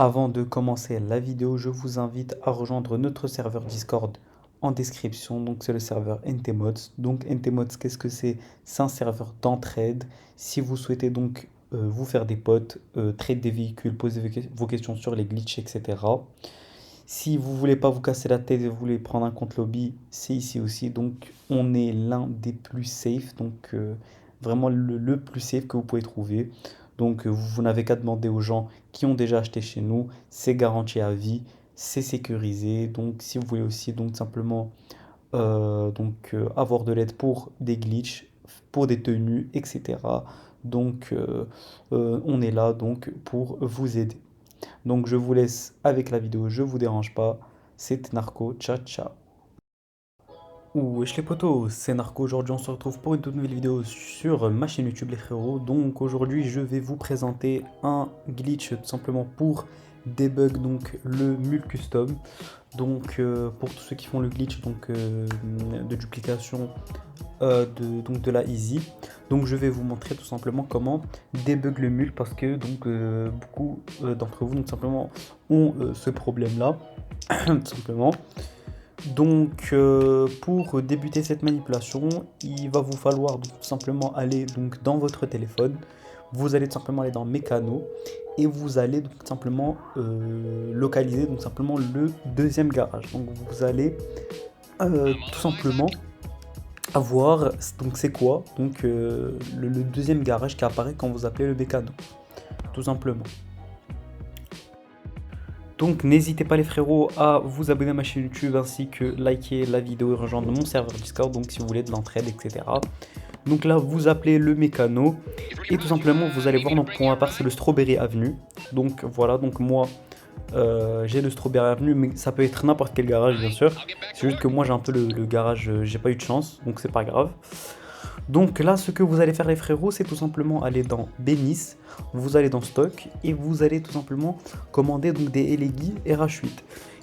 Avant de commencer la vidéo, je vous invite à rejoindre notre serveur Discord en description. Donc, c'est le serveur NTMods. Donc, NTMods, qu'est-ce que c'est? C'est un serveur d'entraide. Si vous souhaitez donc vous faire des potes, trade des véhicules, poser vos questions sur les glitches, etc. Si vous voulez pas vous casser la tête et vous voulez prendre un compte lobby, c'est ici aussi. Donc, on est l'un des plus safe. Donc, vraiment le plus safe que vous pouvez trouver. Donc, vous n'avez qu'à demander aux gens qui ont déjà acheté chez nous. C'est garanti à vie, c'est sécurisé. Donc, si vous voulez aussi donc simplement avoir de l'aide pour des glitches, pour des tenues, etc. Donc, on est là donc pour vous aider. Donc je vous laisse avec la vidéo, je vous dérange pas. C'était Narco, ciao ciao. Wesh les potos, c'est Narco. Aujourd'hui on se retrouve pour une toute nouvelle vidéo sur ma chaîne YouTube les frérots. Donc aujourd'hui je vais vous présenter un glitch tout simplement pour debug donc le mule custom. Donc pour tous ceux qui font le glitch de duplication de la easy. Donc je vais vous montrer tout simplement comment debug le mule parce que beaucoup d'entre vous donc simplement ont ce problème là tout simplement. Donc pour débuter cette manipulation, il va vous falloir donc, tout simplement aller donc dans votre téléphone. Vous allez tout simplement aller dans mécano et vous allez donc simplement localiser donc simplement le deuxième garage. Donc vous allez tout simplement avoir donc c'est quoi donc le deuxième garage qui apparaît quand vous appelez le mécano tout simplement. Donc n'hésitez pas les frérots à vous abonner à ma chaîne YouTube ainsi que liker la vidéo et rejoindre mon serveur Discord donc si vous voulez de l'entraide etc. Donc là vous appelez le mécano et tout simplement vous allez voir donc pour ma part c'est le Strawberry Avenue. Donc voilà donc moi j'ai le Strawberry Avenue mais ça peut être n'importe quel garage bien sûr. C'est juste que moi j'ai un peu le garage, j'ai pas eu de chance donc c'est pas grave. Donc là, ce que vous allez faire les frérots, c'est tout simplement aller dans Bénis, vous allez dans Stock et vous allez tout simplement commander donc des Elegi RH8.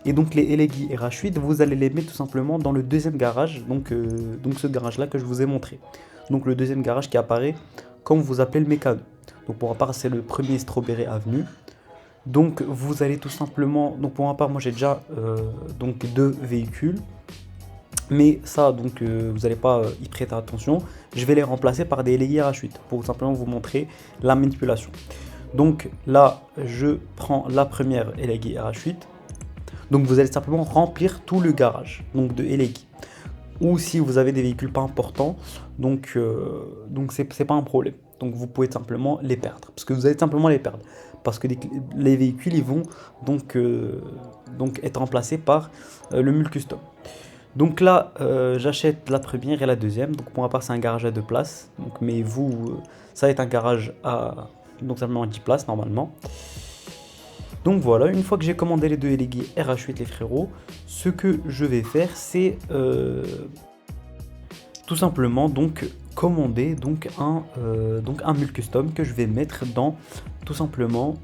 Et donc les Elegi RH8, vous allez les mettre tout simplement dans le deuxième garage, donc ce garage-là que je vous ai montré. Donc le deuxième garage qui apparaît quand vous appelez le mécano. Donc pour ma part, c'est le premier Strawberry Avenue. Donc vous allez tout simplement, donc pour ma part, moi j'ai déjà donc deux véhicules. Mais ça, donc, vous n'allez pas y prêter attention. Je vais les remplacer par des LI RH8 pour simplement vous montrer la manipulation. Donc là, je prends la première LI RH8. Donc vous allez simplement remplir tout le garage donc de LI. Ou si vous avez des véhicules pas importants, donc c'est pas un problème. Donc vous pouvez simplement les perdre. Parce que vous allez simplement les perdre. Parce que les véhicules, ils vont donc être remplacés par le mule custom. Donc là, j'achète la première et la deuxième. Donc pour ma part, c'est un garage à 2 places. Donc, mais vous, ça va être un garage à donc simplement 10 places normalement. Donc voilà, une fois que j'ai commandé les deux LG RH8 les frérots, ce que je vais faire, c'est tout simplement donc commander donc un mule custom que je vais mettre dans tout simplement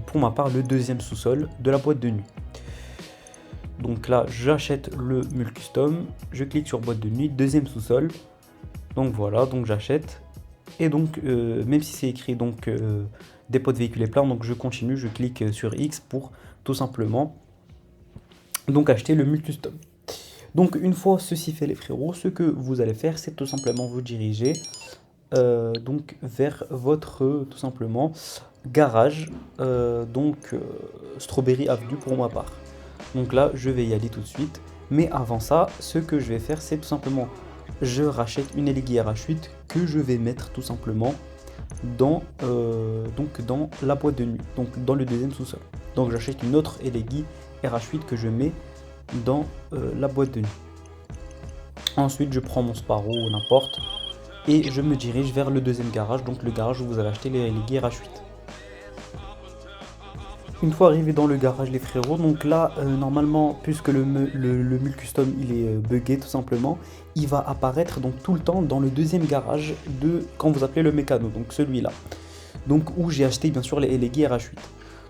pour ma part le deuxième sous-sol de la boîte de nuit. Donc là, j'achète le mule custom, je clique sur boîte de nuit, deuxième sous-sol. Donc voilà, donc j'achète. Et donc, même si c'est écrit donc dépôt de véhicule est plein, donc je continue, je clique sur X pour tout simplement donc acheter le mule custom. Donc une fois ceci fait les frérots, ce que vous allez faire, c'est tout simplement vous diriger donc vers votre tout simplement garage, Strawberry Avenue pour ma part. Donc là, je vais y aller tout de suite. Mais avant ça, ce que je vais faire, c'est tout simplement, je rachète une LG RH8 que je vais mettre tout simplement dans la boîte de nuit, donc dans le deuxième sous-sol. Donc j'achète une autre LG RH8 que je mets dans la boîte de nuit. Ensuite, je prends mon Sparrow ou n'importe et je me dirige vers le deuxième garage, donc le garage où vous allez acheter les LG RH8. Une fois arrivé dans le garage les frérots, donc là normalement puisque le mule custom il est buggé tout simplement, il va apparaître donc tout le temps dans le deuxième garage de quand vous appelez le mécano, donc celui-là. Donc où j'ai acheté bien sûr les LG RH8.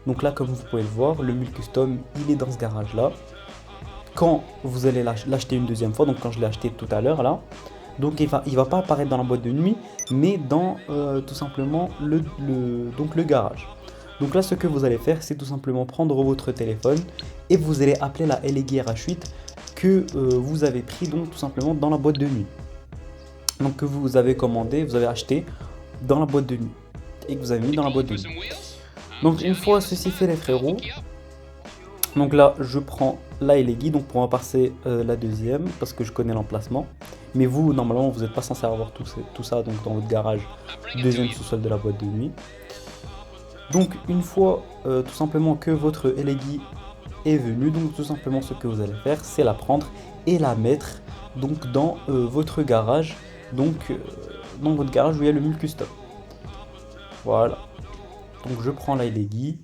Donc là comme vous pouvez le voir, le mule custom il est dans ce garage là. Quand vous allez l'acheter une deuxième fois, donc quand je l'ai acheté tout à l'heure là, donc il va pas apparaître dans la boîte de nuit, mais dans tout simplement le garage. Donc là, ce que vous allez faire, c'est tout simplement prendre votre téléphone et vous allez appeler la LG RH8 que vous avez pris donc tout simplement dans la boîte de nuit. Donc que vous avez commandé, vous avez acheté dans la boîte de nuit et que vous avez mis dans la boîte de nuit. Donc une fois ceci fait les frérots, donc là je prends la LG donc pour en passer la deuxième parce que je connais l'emplacement. Mais vous normalement vous n'êtes pas censé avoir tout ça donc dans votre garage, deuxième sous-sol de la boîte de nuit. Donc une fois tout simplement que votre LG est venue, donc tout simplement ce que vous allez faire c'est la prendre et la mettre donc dans votre garage, donc dans votre garage où il y a le mule custom. Voilà, donc je prends la LG,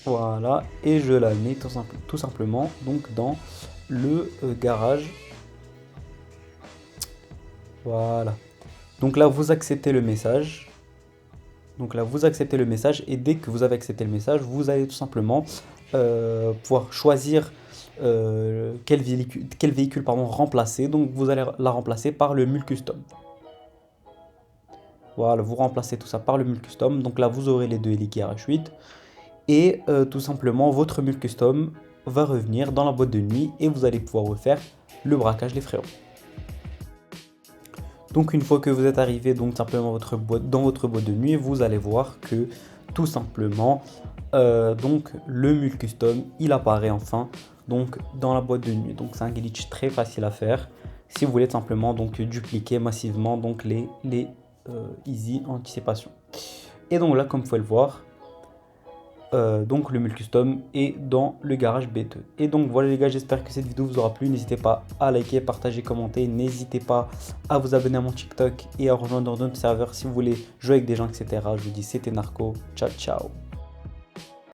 voilà, et je la mets tout simplement donc dans le garage. Voilà, donc là vous acceptez le message. Donc là vous acceptez le message et dès que vous avez accepté le message, vous allez tout simplement pouvoir choisir quel véhicule remplacer. Donc vous allez la remplacer par le mule custom. Voilà, vous remplacez tout ça par le mule custom. Donc là vous aurez les deux LG RH8 et tout simplement votre mule custom va revenir dans la boîte de nuit et vous allez pouvoir refaire le braquage les frérots. Donc une fois que vous êtes arrivé donc simplement dans votre boîte de nuit, vous allez voir que tout simplement donc le mule custom il apparaît enfin donc dans la boîte de nuit. Donc c'est un glitch très facile à faire si vous voulez simplement donc dupliquer massivement donc les easy anticipation. Et donc là comme vous pouvez le voir, donc le mule custom est dans le garage B2. Et donc voilà les gars, j'espère que cette vidéo vous aura plu. N'hésitez pas à liker, partager, commenter. N'hésitez pas à vous abonner à mon TikTok et à rejoindre notre serveur si vous voulez jouer avec des gens, etc. Je vous dis c'était Narco, ciao ciao.